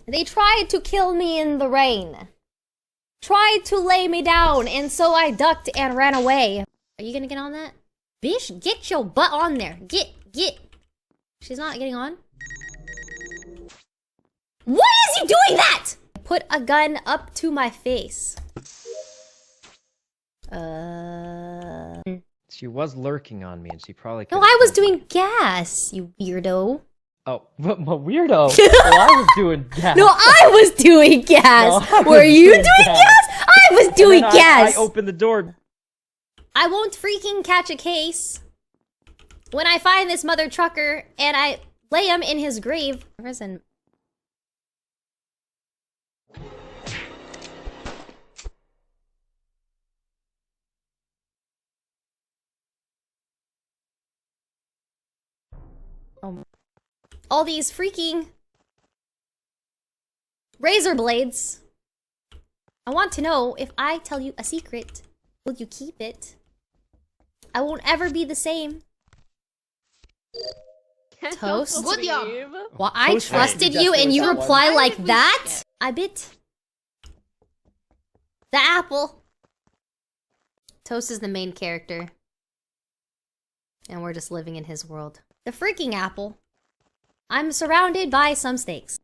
They tried to kill me in the rain. Tried to lay me down, and so I ducked and ran away. Are you gonna get on that? Bish, get your butt on there. Get. She's not getting on? Why is he doing that? Put a gun up to my face. She was lurking on me, and she probably No, could've I was killed me. doing gas, you weirdo. Oh, but my weirdo. Well, I was doing gas. No, I was doing gas. No, I Were was you doing doing gas? I was doing And then gas. I opened the door. I won't freaking catch a case when I find this mother trucker and I lay him in his grave. Prison. Oh. All these freaking razor blades. I want to know, if I tell you a secret, will you keep it? I won't ever be the same. Toast? Good job. Well, I Toast trusted right. you and you That one. reply I like think we that? should I bit the apple. Toast is the main character. And we're just living in his world. The freaking apple. I'm surrounded by some snakes.